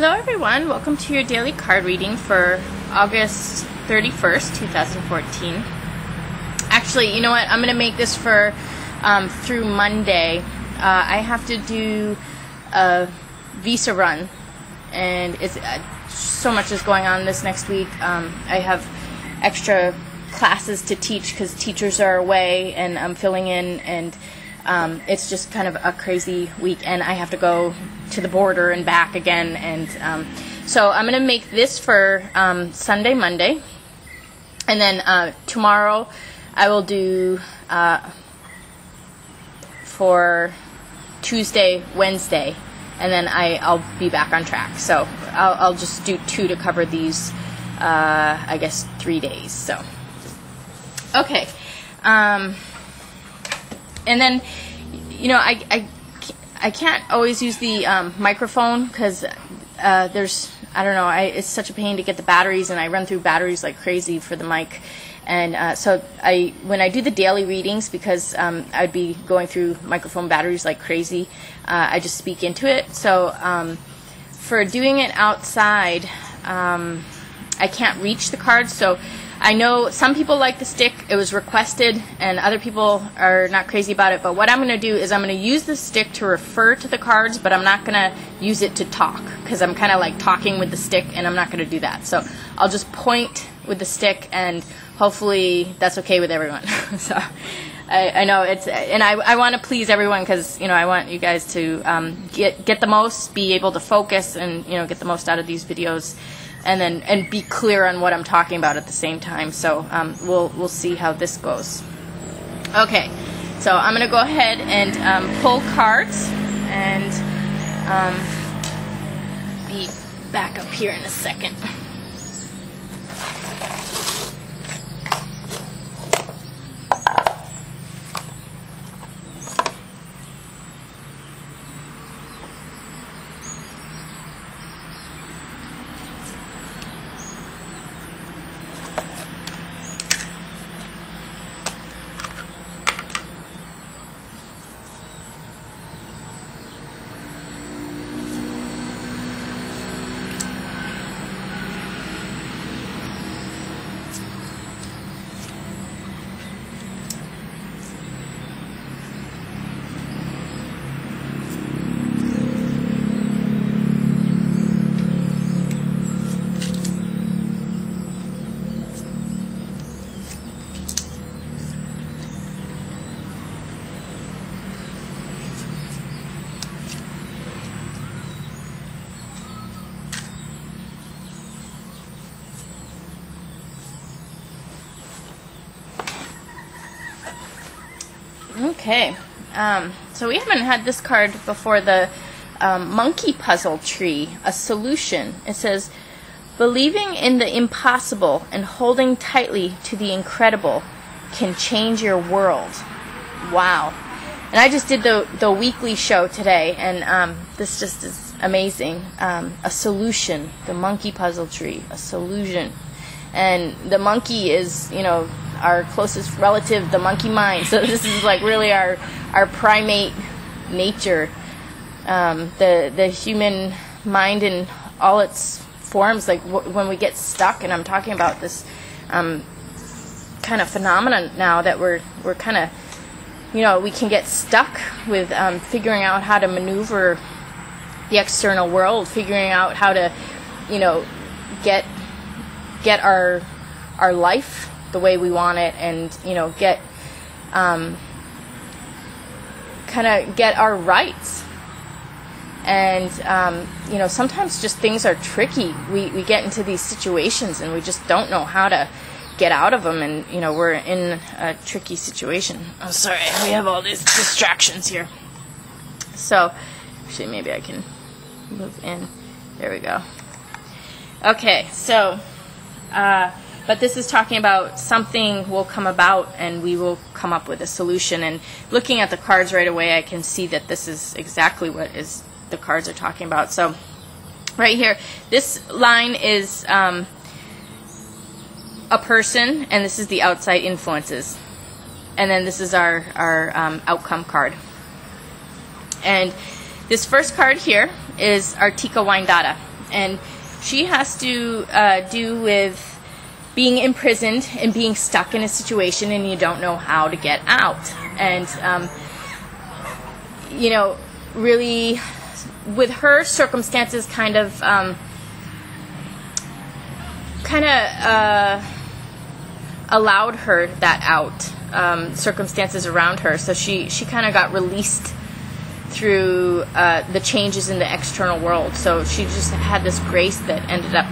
Hello everyone, welcome to your daily card reading for August 31st, 2014. Actually, you know what, I'm going to make this for through Monday. I have to do a visa run, and it's so much is going on this next week. I have extra classes to teach because teachers are away and I'm filling in, and it's just kind of a crazy week, and I have to go to the border and back again, and so I'm going to make this for Sunday, Monday, and then tomorrow I will do for Tuesday, Wednesday, and then I'll be back on track. So I'll just do 2 to cover these, I guess 3 days. So okay, and then you know I can't always use the microphone because there's, I don't know, it's such a pain to get the batteries, and I run through batteries like crazy for the mic. And so when I do the daily readings, because I'd be going through microphone batteries like crazy, I just speak into it. So for doing it outside, I can't reach the cards. So I know some people like the stick. It was requested, and other people are not crazy about it. But what I'm going to do is I'm going to use the stick to refer to the cards, but I'm not going to use it to talk, because I'm kind of like talking with the stick, and I'm not going to do that. So I'll just point with the stick, and hopefully that's okay with everyone. So I know it's, and I want to please everyone, because you know I want you guys to get the most, be able to focus, and you know get the most out of these videos. And be clear on what I'm talking about at the same time. So we'll see how this goes. Okay, so I'm gonna go ahead and pull cards, and be back up here in a second. Okay, so we haven't had this card before, the monkey puzzle tree, a solution. It says, believing in the impossible and holding tightly to the incredible can change your world. Wow. And I just did the weekly show today, and this just is amazing. A solution, the monkey puzzle tree, a solution. And the monkey is, you know, our closest relative, the monkey mind. So this is like really our primate nature, the human mind in all its forms. Like when we get stuck, and I'm talking about this kind of phenomenon now that we're kind of, you know, we can get stuck with figuring out how to maneuver the external world, figuring out how to, you know, get our life the way we want it, and you know get kind of get our rights. And you know, sometimes just things are tricky. We get into these situations and we just don't know how to get out of them, and you know we're in a tricky situation. Oh, sorry, we have all these distractions here. So actually maybe I can move in. There we go. Okay, so but this is talking about something will come about, and we will come up with a solution. And looking at the cards right away, I can see that this is exactly what the cards are talking about. So right here, this line is a person, and this is the outside influences. And then this is our outcome card. And this first card here is Artika Windata. And she has to do with being imprisoned and being stuck in a situation and you don't know how to get out. And, really with her, circumstances kind of allowed her that out, circumstances around her. So she kind of got released through the changes in the external world. So she just had this grace that ended up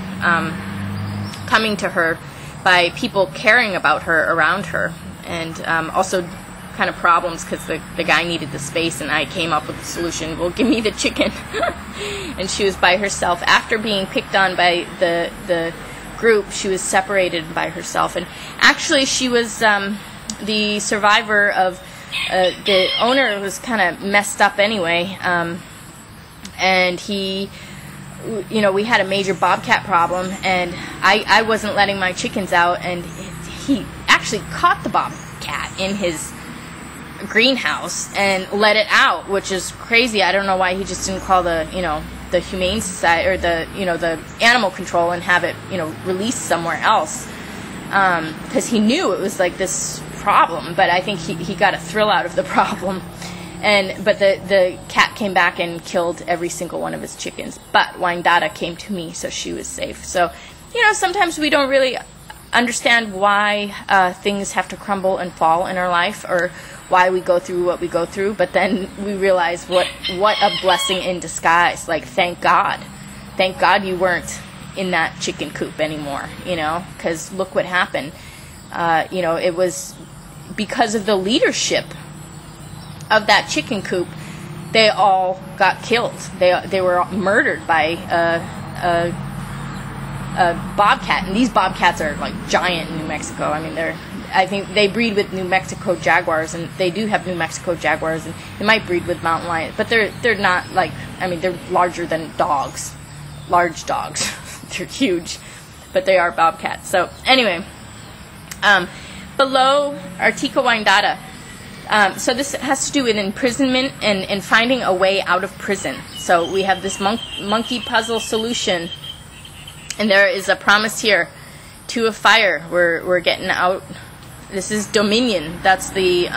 coming to her by people caring about her around her, and also kind of problems because the guy needed the space and I came up with the solution. Well, give me the chicken. And she was by herself after being picked on by the group. She was separated by herself, and actually she was the survivor of the owner was kind of messed up anyway, and he, we had a major bobcat problem, and I wasn't letting my chickens out, and he actually caught the bobcat in his greenhouse and let it out, which is crazy. I don't know why he just didn't call the Humane Society or the animal control and have it released somewhere else, because he knew it was like this problem, but I think he got a thrill out of the problem. But the cat came back and killed every single one of his chickens. But Windata came to me, so she was safe. So, sometimes we don't really understand why things have to crumble and fall in our life, or why we go through what we go through. But then we realize what a blessing in disguise. Like, thank God you weren't in that chicken coop anymore. Because look what happened. It was because of the leadership of that chicken coop, they all got killed. They were murdered by a bobcat, and these bobcats are like giant in New Mexico. I mean, I think they breed with New Mexico jaguars, and they do have New Mexico jaguars, and they might breed with mountain lions, but they're not like, they're larger than dogs, large dogs. They're huge, but they are bobcats. So anyway, below Artica Windata. So this has to do with imprisonment and finding a way out of prison. So we have this monkey puzzle solution, and there is a promise here to a fire. We're getting out. This is Dominion. That's the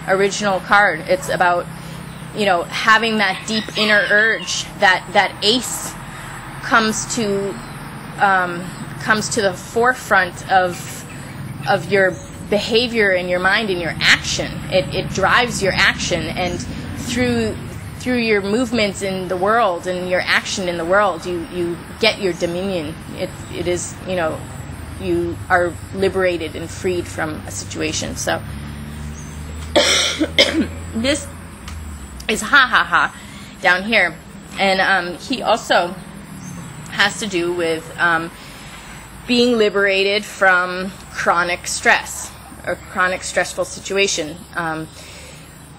original card. It's about having that deep inner urge. That ace comes to the forefront of your behavior and your mind and your action. It drives your action, and through your movements in the world and your action in the world, you get your dominion. It is, you are liberated and freed from a situation. So this is down here, and he also has to do with being liberated from chronic stress or chronic stressful situation.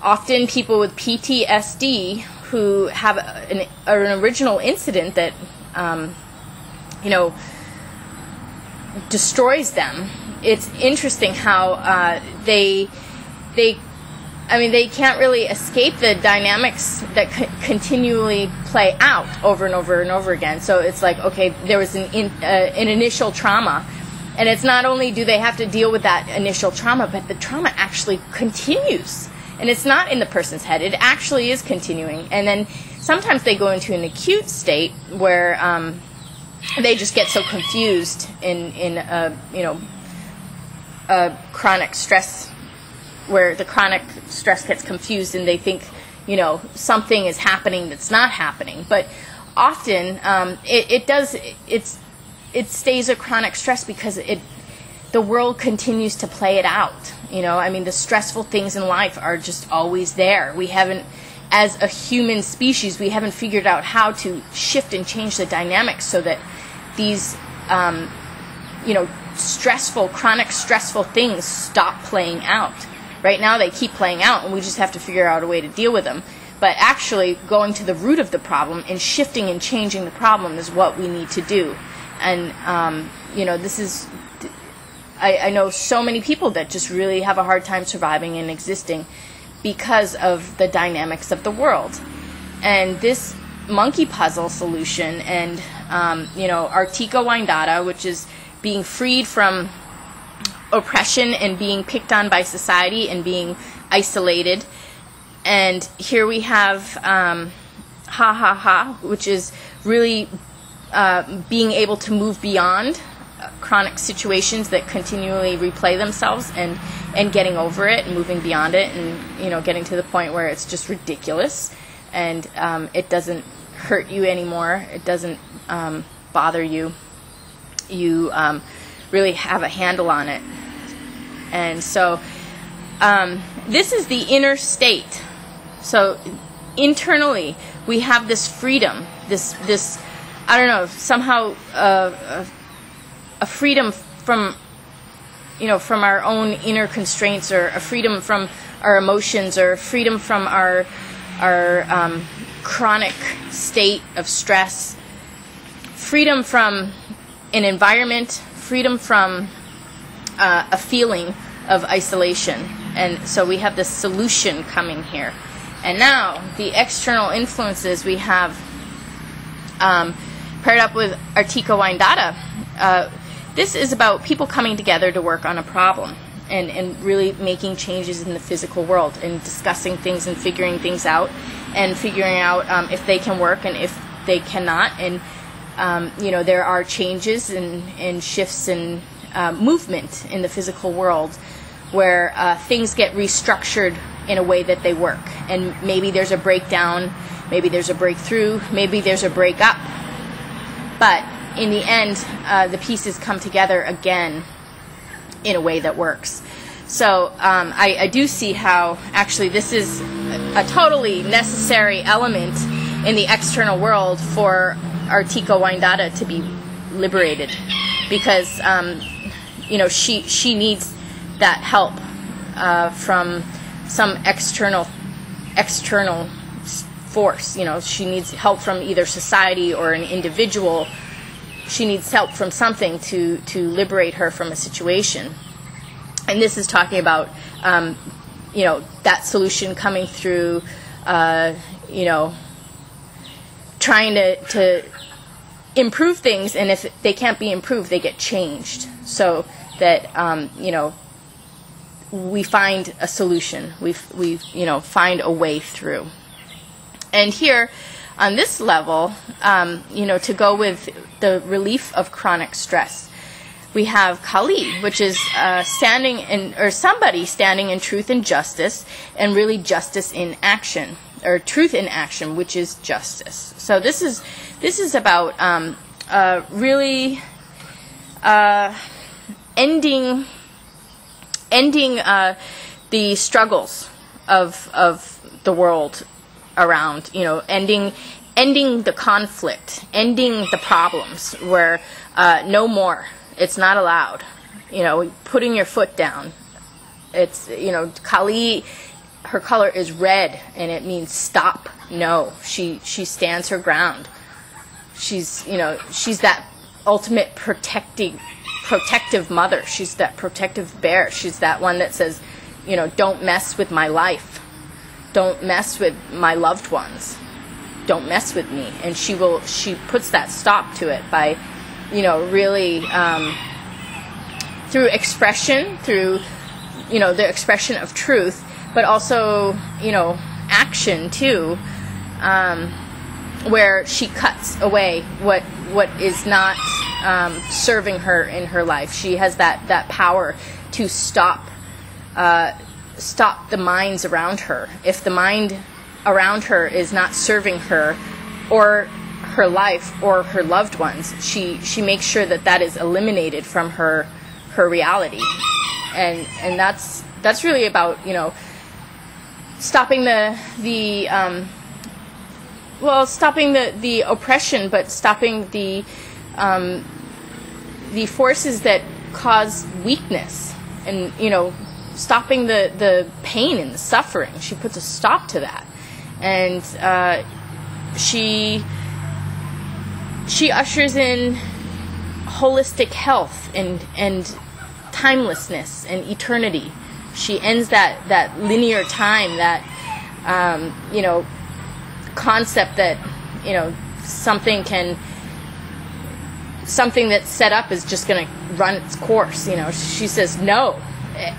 Often people with PTSD who have an original incident that destroys them. It's interesting how they can't really escape the dynamics that continually play out over and over and over again. So it's like, okay, there was an initial trauma, and it's not only do they have to deal with that initial trauma, but the trauma actually continues. And it's not in the person's head. It actually is continuing. And then sometimes they go into an acute state where they just get so confused in a chronic stress, where the chronic stress gets confused and they think, something is happening that's not happening. But often it stays a chronic stress because the world continues to play it out. The stressful things in life are just always there. We haven't, as a human species, we haven't figured out how to shift and change the dynamics so that these, chronic stressful things stop playing out. Right now they keep playing out, and we just have to figure out a way to deal with them. But actually going to the root of the problem and shifting and changing the problem is what we need to do. And, this is... I know so many people that just really have a hard time surviving and existing because of the dynamics of the world. And this monkey puzzle solution and Artika Windata, which is being freed from oppression and being picked on by society and being isolated. And here we have Ha Ha Ha, which is really being able to move beyond chronic situations that continually replay themselves, and getting over it and moving beyond it, and getting to the point where it's just ridiculous, and it doesn't hurt you anymore. It doesn't bother you. You really have a handle on it. And so this is the inner state. So internally we have this freedom, this I don't know, somehow a freedom from from our own inner constraints, or a freedom from our emotions, or freedom from our chronic state of stress, freedom from an environment, freedom from a feeling of isolation. And so we have this solution coming here. And now the external influences we have paired up with Artika Windata. This is about people coming together to work on a problem, and really making changes in the physical world, and discussing things and figuring things out, and figuring out if they can work and if they cannot. And there are changes and shifts and movement in the physical world where things get restructured in a way that they work. And maybe there's a breakdown, maybe there's a breakthrough, maybe there's a breakup. But in the end, the pieces come together again in a way that works. So I do see how actually this is a totally necessary element in the external world for Artika Windata to be liberated, because she needs that help from some external force. She needs help from either society or an individual. She needs help from something to liberate her from a situation. And this is talking about that solution coming through trying to improve things, and if they can't be improved, they get changed, so that we find a solution. We find a way through. And here on this level, to go with the relief of chronic stress, we have Kali, which is somebody standing in truth and justice, and really justice in action, or truth in action, which is justice. So this is about really ending the struggles of the world around, ending the conflict, ending the problems where no more, it's not allowed, putting your foot down. It's, Kali, her color is red, and it means stop, no. She stands her ground. She's that ultimate protective mother. She's that protective bear. She's that one that says, don't mess with my life. Don't mess with my loved ones. Don't mess with me. And she puts that stop to it by, really through expression, through, the expression of truth, but also, action too, where she cuts away what is not serving her in her life. She has that power to stop the minds around her. If the mind around her is not serving her or her life or her loved ones, she makes sure that is eliminated from her reality. And that's really about stopping stopping the oppression, but stopping the forces that cause weakness, and stopping the pain and the suffering. She puts a stop to that, and she ushers in holistic health and timelessness and eternity. She ends that linear time, that concept that something can something that's set up is just going to run its course. You know, she says, no,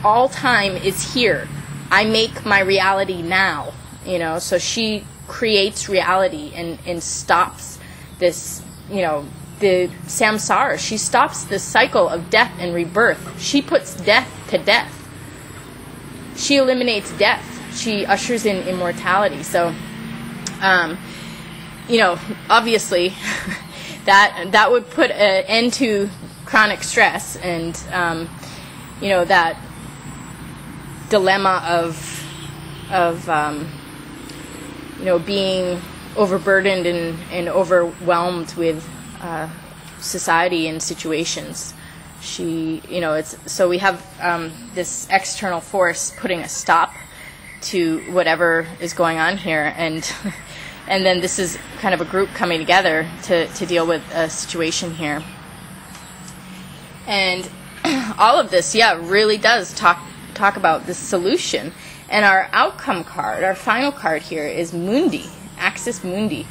all time is here. I make my reality now. You know, so she creates reality and stops this, you know, the samsara. She stops the cycle of death and rebirth. She puts death to death. She eliminates death. She ushers in immortality. So, you know, obviously, that would put an end to chronic stress and, you know, that dilemma of you know, being overburdened and overwhelmed with society and situations. She, you know, so we have this external force putting a stop to whatever is going on here, and then this is kind of a group coming together to deal with a situation here. And all of this, yeah, really does talk about the solution. And our outcome card, our final card here, is Mundi, Axis Mundi,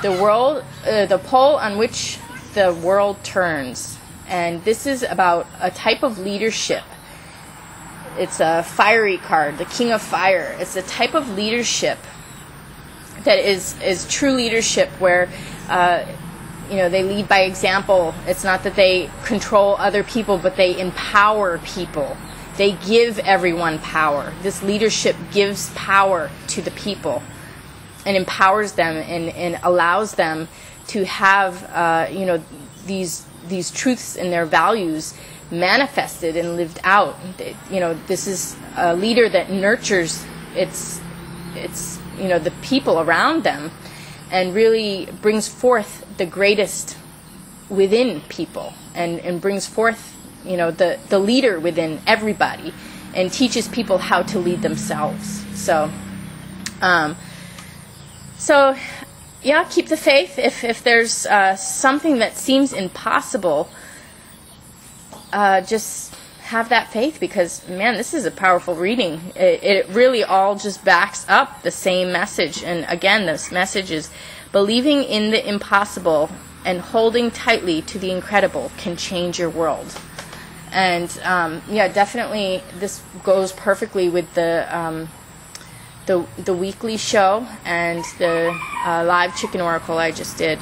the world, the pole on which the world turns. And this is about a type of leadership. It's a fiery card, the King of Fire. It's a type of leadership that is true leadership, where you know, they lead by example. It's not that they control other people, but they empower people. They give everyone power. This leadership gives power to the people and empowers them and allows them to have, you know, these truths and their values manifested and lived out. You know, this is a leader that nurtures its you know, the people around them, and really brings forth the greatest within people, and brings forth, you know, the leader within everybody, and teaches people how to lead themselves. So, so yeah, keep the faith. If there's something that seems impossible, just have that faith, because, man, this is a powerful reading. It really all just backs up the same message. And again, this message is believing in the impossible and holding tightly to the incredible can change your world. And yeah, definitely this goes perfectly with the weekly show and the live chicken oracle I just did.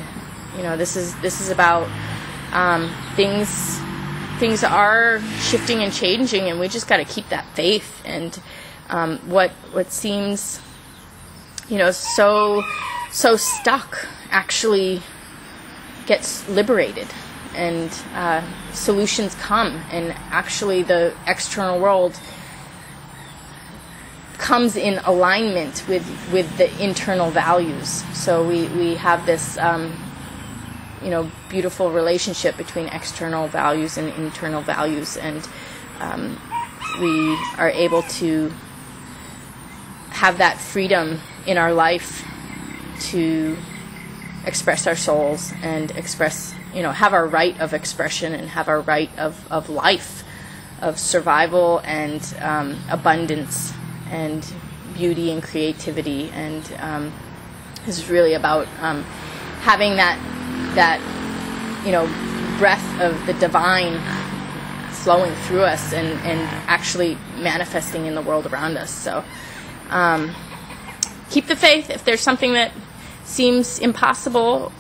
You know, this is about things are shifting and changing, and we just got to keep that faith. And what seems, you know, so stuck actually gets liberated, and solutions come, and actually the external world comes in alignment with the internal values. So we have this you know, beautiful relationship between external values and internal values, and we are able to have that freedom in our life to express our souls and express, you know, have our right of expression and have our right of life, of survival and abundance and beauty and creativity. And this is really about having that, you know, breath of the divine flowing through us and actually manifesting in the world around us. So keep the faith. If there's something that seems impossible,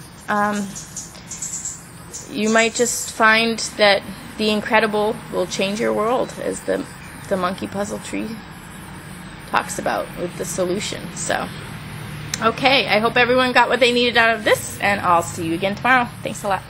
you might just find that the incredible will change your world, as the monkey puzzle tree talks about with the solution. So okay, I hope everyone got what they needed out of this, and I'll see you again tomorrow. Thanks a lot.